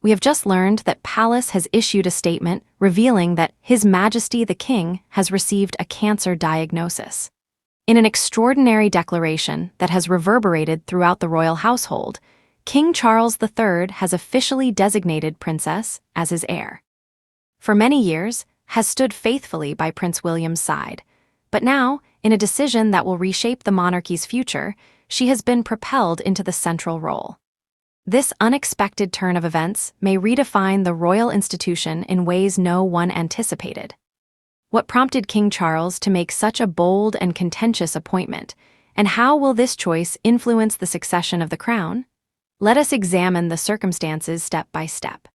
We have just learned that Palace has issued a statement revealing that His Majesty the King has received a cancer diagnosis. In an extraordinary declaration that has reverberated throughout the royal household, King Charles III has officially designated Princess as his heir. For many years, has stood faithfully by Prince William's side, but now, in a decision that will reshape the monarchy's future, she has been propelled into the central role. This unexpected turn of events may redefine the royal institution in ways no one anticipated. What prompted King Charles to make such a bold and contentious appointment, and how will this choice influence the succession of the crown? Let us examine the circumstances step by step.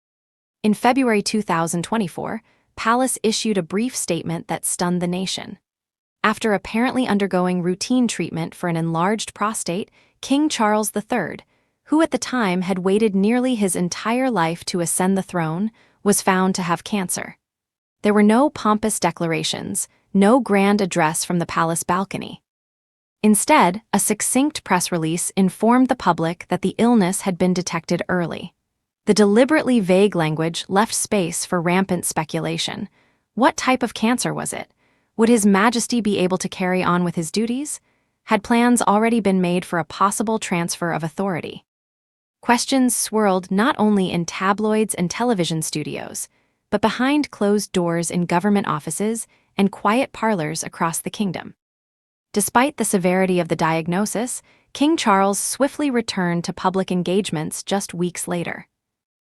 In February 2024, Palace issued a brief statement that stunned the nation. After apparently undergoing routine treatment for an enlarged prostate, King Charles III, who at the time had waited nearly his entire life to ascend the throne, was found to have cancer. There were no pompous declarations, no grand address from the palace balcony. Instead, a succinct press release informed the public that the illness had been detected early. The deliberately vague language left space for rampant speculation. What type of cancer was it? Would His Majesty be able to carry on with his duties? Had plans already been made for a possible transfer of authority? Questions swirled not only in tabloids and television studios, but behind closed doors in government offices and quiet parlors across the kingdom. Despite the severity of the diagnosis, King Charles swiftly returned to public engagements just weeks later.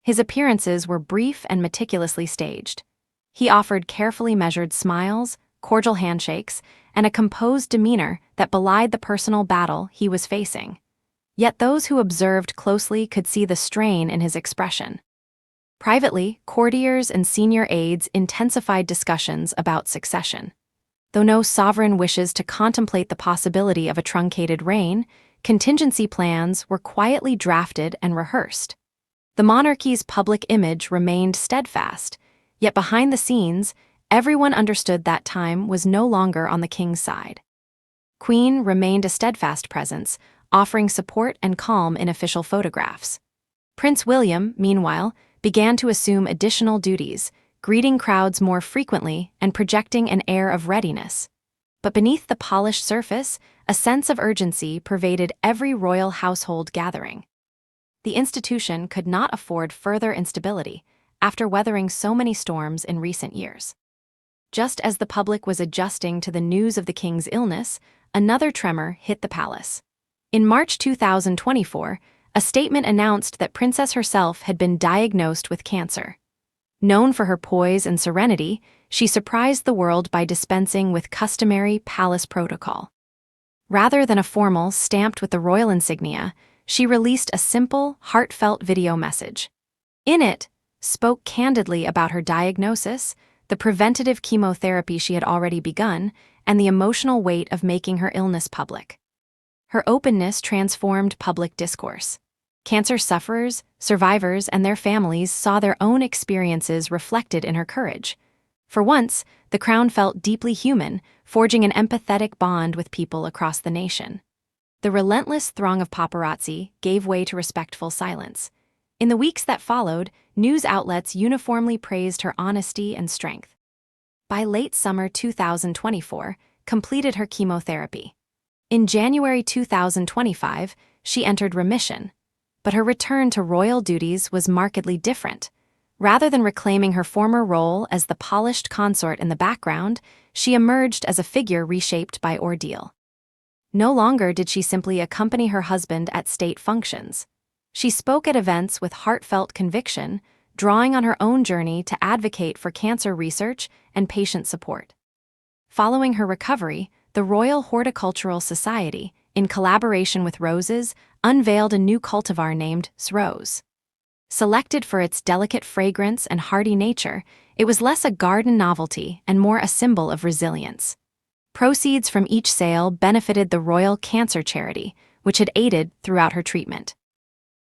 His appearances were brief and meticulously staged. He offered carefully measured smiles, cordial handshakes, and a composed demeanor that belied the personal battle he was facing. Yet those who observed closely could see the strain in his expression. Privately, courtiers and senior aides intensified discussions about succession. Though no sovereign wishes to contemplate the possibility of a truncated reign, contingency plans were quietly drafted and rehearsed. The monarchy's public image remained steadfast, yet behind the scenes, everyone understood that time was no longer on the king's side. Queen remained a steadfast presence, offering support and calm in official photographs. Prince William, meanwhile, began to assume additional duties, greeting crowds more frequently and projecting an air of readiness. But beneath the polished surface, a sense of urgency pervaded every royal household gathering. The institution could not afford further instability after weathering so many storms in recent years. Just as the public was adjusting to the news of the king's illness, another tremor hit the palace. In March 2024, a statement announced that Princess herself had been diagnosed with cancer. Known for her poise and serenity, she surprised the world by dispensing with customary palace protocol. Rather than a formal stamped with the royal insignia, she released a simple, heartfelt video message. In it, spoke candidly about her diagnosis, the preventative chemotherapy she had already begun, and the emotional weight of making her illness public. Her openness transformed public discourse. Cancer sufferers, survivors, and their families saw their own experiences reflected in her courage. For once, the crown felt deeply human, forging an empathetic bond with people across the nation. The relentless throng of paparazzi gave way to respectful silence. In the weeks that followed, news outlets uniformly praised her honesty and strength. By late summer 2024, completed her chemotherapy. In January 2025, she entered remission, but her return to royal duties was markedly different. Rather than reclaiming her former role as the polished consort in the background, she emerged as a figure reshaped by ordeal. No longer did she simply accompany her husband at state functions. She spoke at events with heartfelt conviction, drawing on her own journey to advocate for cancer research and patient support. Following her recovery, the Royal Horticultural Society, in collaboration with roses, unveiled a new cultivar named Rose. Selected for its delicate fragrance and hardy nature, it was less a garden novelty and more a symbol of resilience. Proceeds from each sale benefited the Royal Cancer Charity, which had aided throughout her treatment.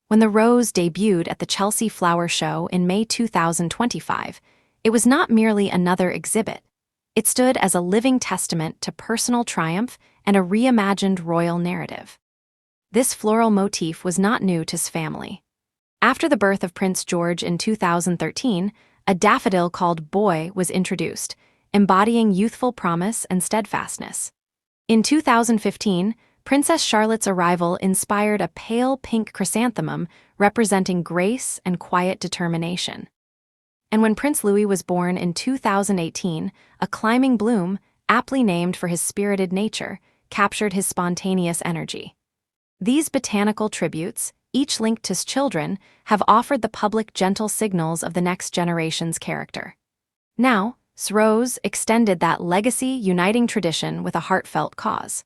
When the rose debuted at the Chelsea Flower Show in May 2025, it was not merely another exhibit. It stood as a living testament to personal triumph and a reimagined royal narrative. This floral motif was not new to his family. After the birth of Prince George in 2013, a daffodil called Boy was introduced, embodying youthful promise and steadfastness. In 2015, Princess Charlotte's arrival inspired a pale pink chrysanthemum representing grace and quiet determination. And when Prince Louis was born in 2018, a climbing bloom, aptly named for his spirited nature, captured his spontaneous energy. These botanical tributes, each linked to his children, have offered the public gentle signals of the next generation's character. Now, Rose extended that legacy, uniting tradition with a heartfelt cause.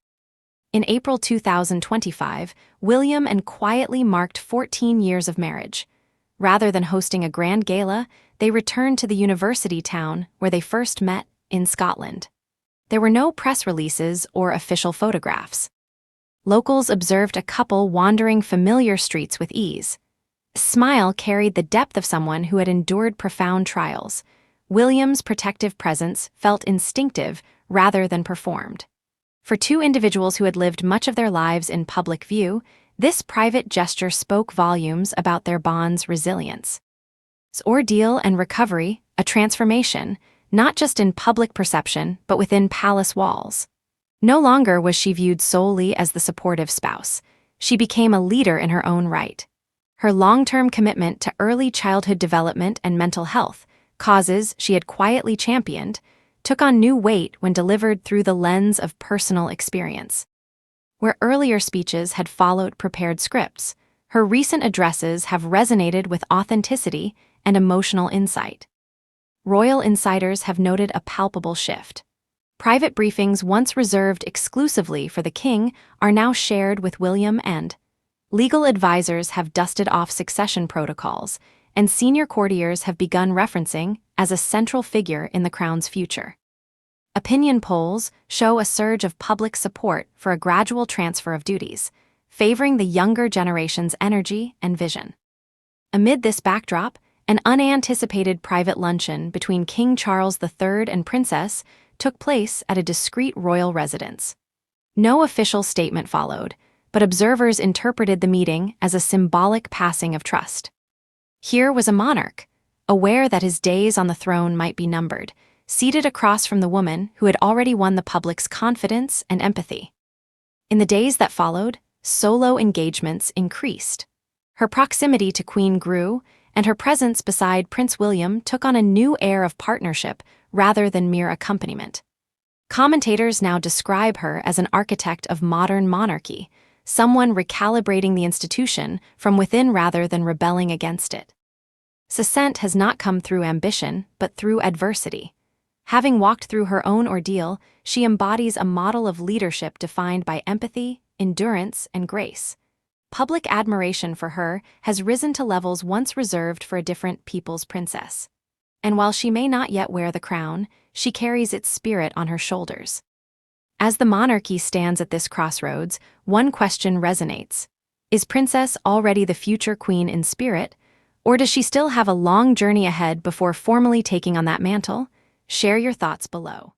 In April 2025, William and quietly marked 14 years of marriage. Rather than hosting a grand gala, they returned to the university town where they first met, in Scotland. There were no press releases or official photographs. Locals observed a couple wandering familiar streets with ease. A smile carried the depth of someone who had endured profound trials. William's protective presence felt instinctive rather than performed. For two individuals who had lived much of their lives in public view, this private gesture spoke volumes about their bond's resilience. Its ordeal and recovery, a transformation, not just in public perception but within palace walls. No longer was she viewed solely as the supportive spouse. She became a leader in her own right. Her long-term commitment to early childhood development and mental health, causes she had quietly championed, took on new weight when delivered through the lens of personal experience. Where earlier speeches had followed prepared scripts, her recent addresses have resonated with authenticity and emotional insight. Royal insiders have noted a palpable shift. Private briefings once reserved exclusively for the king are now shared with William, and legal advisors have dusted off succession protocols, and senior courtiers have begun referencing as a central figure in the crown's future. Opinion polls show a surge of public support for a gradual transfer of duties, favoring the younger generation's energy and vision. Amid this backdrop, an unanticipated private luncheon between King Charles III and Princess took place at a discreet royal residence. No official statement followed, but observers interpreted the meeting as a symbolic passing of trust. Here was a monarch, aware that his days on the throne might be numbered, seated across from the woman who had already won the public's confidence and empathy. In the days that followed, solo engagements increased. Her proximity to Queen grew, and her presence beside Prince William took on a new air of partnership rather than mere accompaniment. Commentators now describe her as an architect of modern monarchy, someone recalibrating the institution from within rather than rebelling against it. Successor has not come through ambition, but through adversity. Having walked through her own ordeal, she embodies a model of leadership defined by empathy, endurance, and grace. Public admiration for her has risen to levels once reserved for a different people's princess. And while she may not yet wear the crown, she carries its spirit on her shoulders. As the monarchy stands at this crossroads, one question resonates. Is Princess already the future queen in spirit, or does she still have a long journey ahead before formally taking on that mantle? Share your thoughts below.